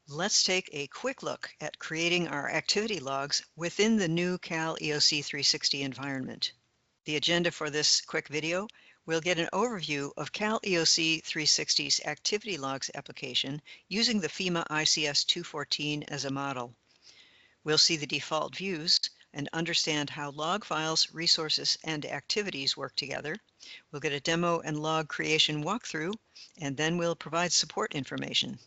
Let's take a quick look at creating our activity logs within the new Cal EOC 360 environment. The agenda for this quick video, we'll get an overview of Cal EOC 360's Activity Logs application using the FEMA ICS 214 as a model. We'll see the default views and understand how log files, resources, and activities work together. We'll get a demo and log creation walkthrough, and then we'll provide support information.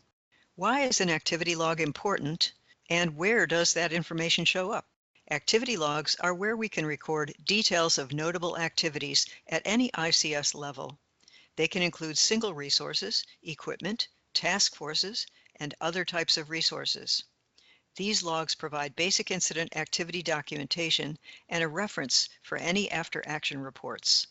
Why is an activity log important, and where does that information show up? Activity logs are where we can record details of notable activities at any ICS level. They can include single resources, equipment, task forces, and other types of resources. These logs provide basic incident activity documentation and a reference for any after-action reports.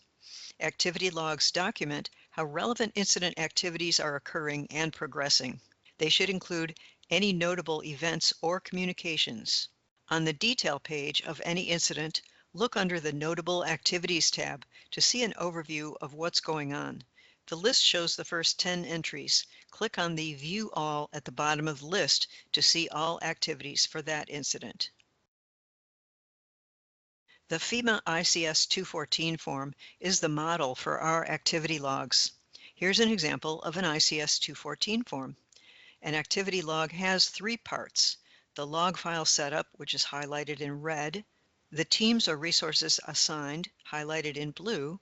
Activity logs document how relevant incident activities are occurring and progressing. They should include any notable events or communications. On the detail page of any incident, look under the Notable Activities tab to see an overview of what's going on. The list shows the first 10 entries. Click on the View All at the bottom of the list to see all activities for that incident. The FEMA ICS 214 form is the model for our activity logs. Here's an example of an ICS 214 form. An activity log has 3 parts: the log file setup, which is highlighted in red, the teams or resources assigned, highlighted in blue,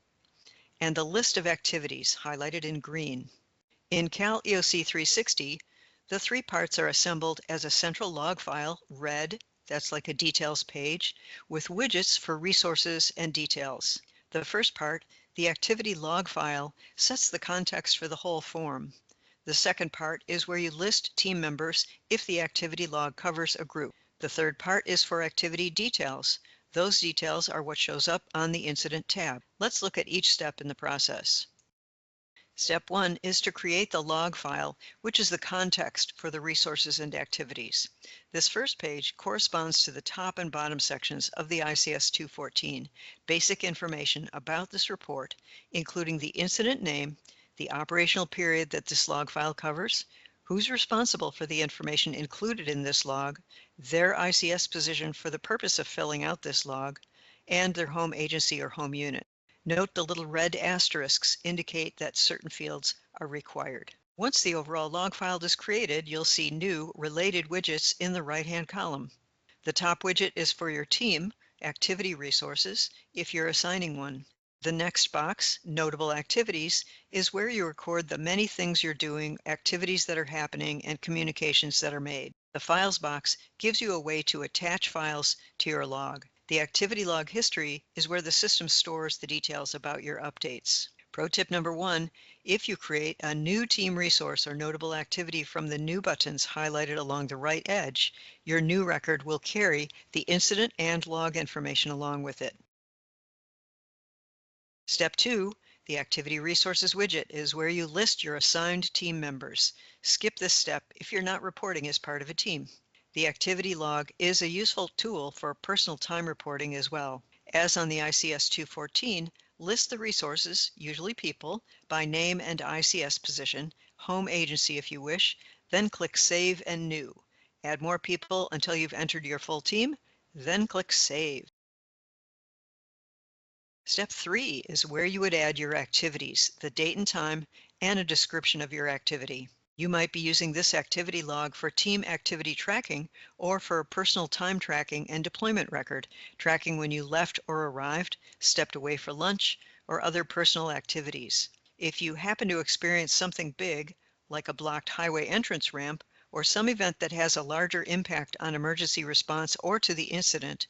and the list of activities, highlighted in green. In Cal EOC 360, the 3 parts are assembled as a central log file, red, that's like a details page, with widgets for resources and details. The first part, the activity log file, sets the context for the whole form. The second part is where you list team members if the activity log covers a group. The third part is for activity details. Those details are what shows up on the Incident tab. Let's look at each step in the process. Step 1 is to create the log file, which is the context for the resources and activities. This first page corresponds to the top and bottom sections of the ICS 214, basic information about this report, including the incident name, the operational period that this log file covers, who's responsible for the information included in this log, their ICS position for the purpose of filling out this log, and their home agency or home unit. Note the little red asterisks indicate that certain fields are required. Once the overall log file is created, you'll see new related widgets in the right-hand column. The top widget is for your team, activity resources, if you're assigning one. The next box, Notable Activities, is where you record the many things you're doing, activities that are happening, and communications that are made. The Files box gives you a way to attach files to your log. The Activity Log History is where the system stores the details about your updates. Pro tip number 1, if you create a new team resource or notable activity from the New buttons highlighted along the right edge, your new record will carry the incident and log information along with it. Step 2, the Activity Resources widget is where you list your assigned team members. Skip this step if you're not reporting as part of a team. The activity log is a useful tool for personal time reporting as well. As on the ICS 214, list the resources, usually people, by name and ICS position, home agency if you wish, then click Save and New. Add more people until you've entered your full team, then click Save. Step 3 is where you would add your activities, the date and time, and a description of your activity. You might be using this activity log for team activity tracking or for personal time tracking and deployment record, tracking when you left or arrived, stepped away for lunch, or other personal activities. If you happen to experience something big, like a blocked highway entrance ramp, or some event that has a larger impact on emergency response or to the incident,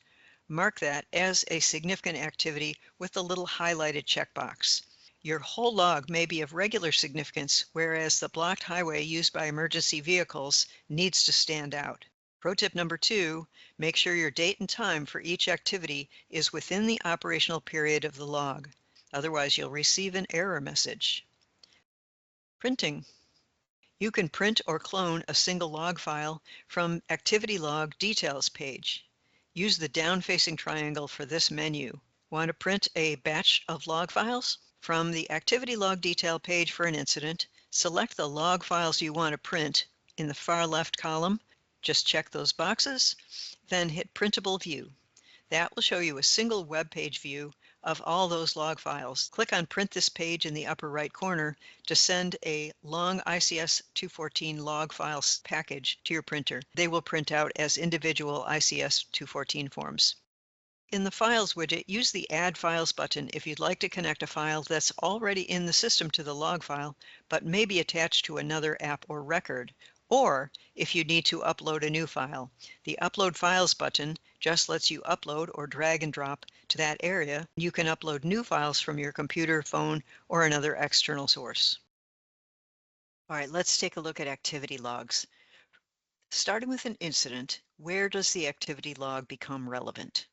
mark that as a significant activity with the little highlighted checkbox. Your whole log may be of regular significance, whereas the blocked highway used by emergency vehicles needs to stand out. Pro tip number 2, make sure your date and time for each activity is within the operational period of the log. Otherwise, you'll receive an error message. Printing. You can print or clone a single log file from Activity Log Details page. Use the down-facing triangle for this menu. Want to print a batch of log files? From the Activity Log Detail page for an incident, select the log files you want to print In the far left column, just check those boxes, then hit Printable View. That will show you a single web page view of all those log files. Click on Print this page in the upper right corner to send a long ICS 214 log files package to your printer. They will print out as individual ICS 214 forms. In the Files widget, use the Add Files button if you'd like to connect a file that's already in the system to the log file, but may be attached to another app or record, or if you need to upload a new file. The Upload Files button just lets you upload or drag and drop to that area. You can upload new files from your computer, phone, or another external source. All right, let's take a look at activity logs. Starting with an incident, where does the activity log become relevant?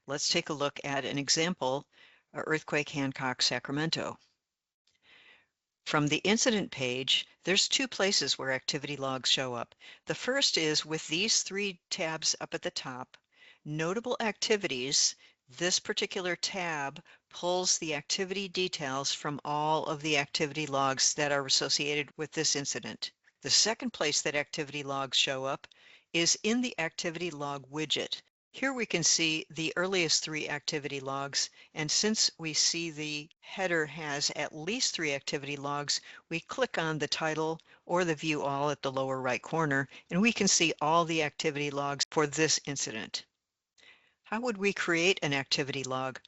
Let's take a look at an example, earthquake Hancock, Sacramento. From the incident page, there's two places where activity logs show up. The first is with these three tabs up at the top, Notable Activities. This particular tab pulls the activity details from all of the activity logs that are associated with this incident. The second place that activity logs show up is in the activity log widget. Here we can see the earliest three activity logs, and since we see the header has at least three activity logs, we click on the title or the View All at the lower right corner, and we can see all the activity logs for this incident. How would we create an activity log?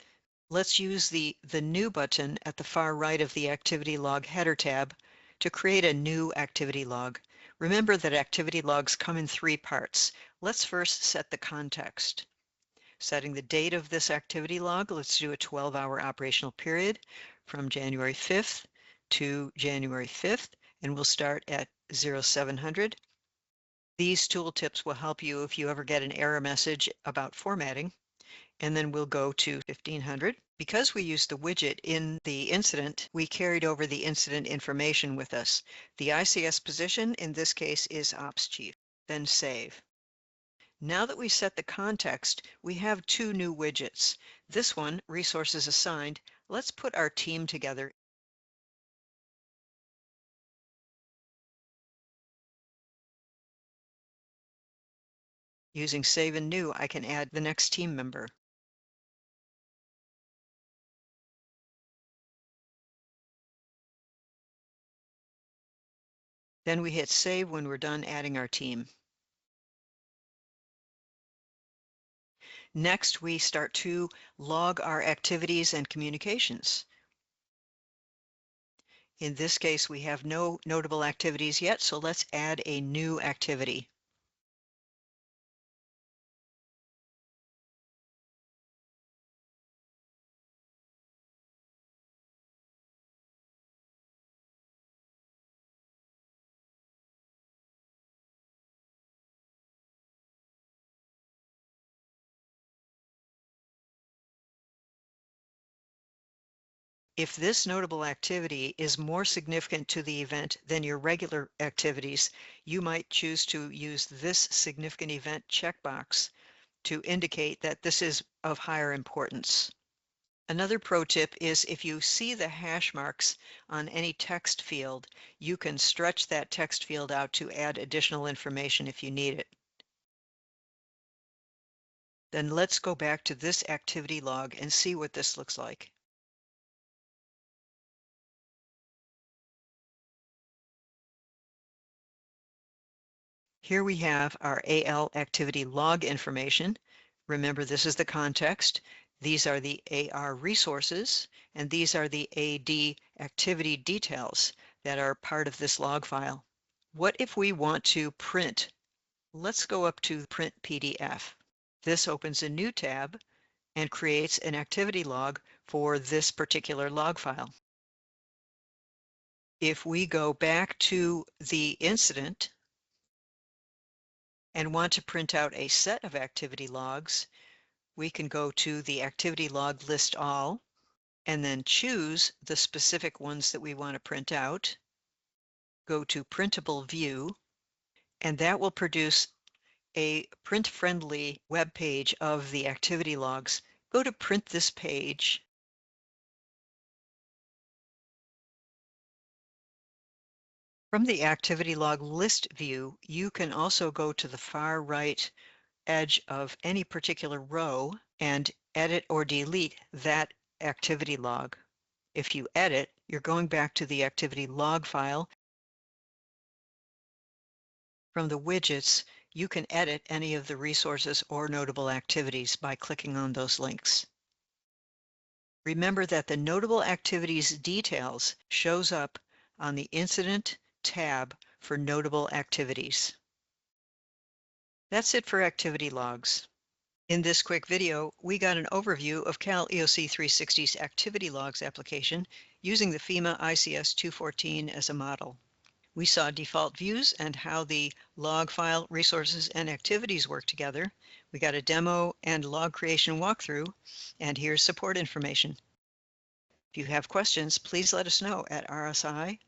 Let's use the New button at the far right of the Activity Log Header tab to create a new activity log. Remember that activity logs come in three parts. Let's first set the context. Setting the date of this activity log, let's do a 12-hour operational period from January 5th to January 5th, and we'll start at 0700. These tooltips will help you if you ever get an error message about formatting. And then we'll go to 1500. Because we used the widget in the incident, we carried over the incident information with us. The ICS position in this case is Ops Chief. Then save. Now that we set the context, we have two new widgets. This one, Resources Assigned, let's put our team together. Using Save and New, I can add the next team member. Then we hit Save when we're done adding our team. Next, we start to log our activities and communications. In this case, we have no notable activities yet, so let's add a new activity. If this notable activity is more significant to the event than your regular activities, you might choose to use this significant event checkbox to indicate that this is of higher importance. Another pro tip is if you see the hash marks on any text field, you can stretch that text field out to add additional information if you need it. Then let's go back to this activity log and see what this looks like. Here we have our AL activity log information. Remember, this is the context. These are the AR resources, and these are the AD activity details that are part of this log file. What if we want to print? Let's go up to Print PDF. This opens a new tab and creates an activity log for this particular log file. If we go back to the incident and want to print out a set of activity logs, we can go to the Activity Log List All and then choose the specific ones that we want to print out. Go to Printable View, and that will produce a print-friendly web page of the activity logs. Go to Print this page. From the activity log list view, you can also go to the far right edge of any particular row and edit or delete that activity log. If you edit, you're going back to the activity log file. From the widgets, you can edit any of the resources or notable activities by clicking on those links. Remember that the Notable Activities details shows up on the Incident tab for notable activities. That's it for activity logs. In this quick video, we got an overview of Cal EOC 360's Activity Logs application using the FEMA ICS 214 as a model. We saw default views and how the log file, resources, and activities work together. We got a demo and log creation walkthrough, and here's support information. If you have questions, please let us know at rsi.support@caloes.ca.gov.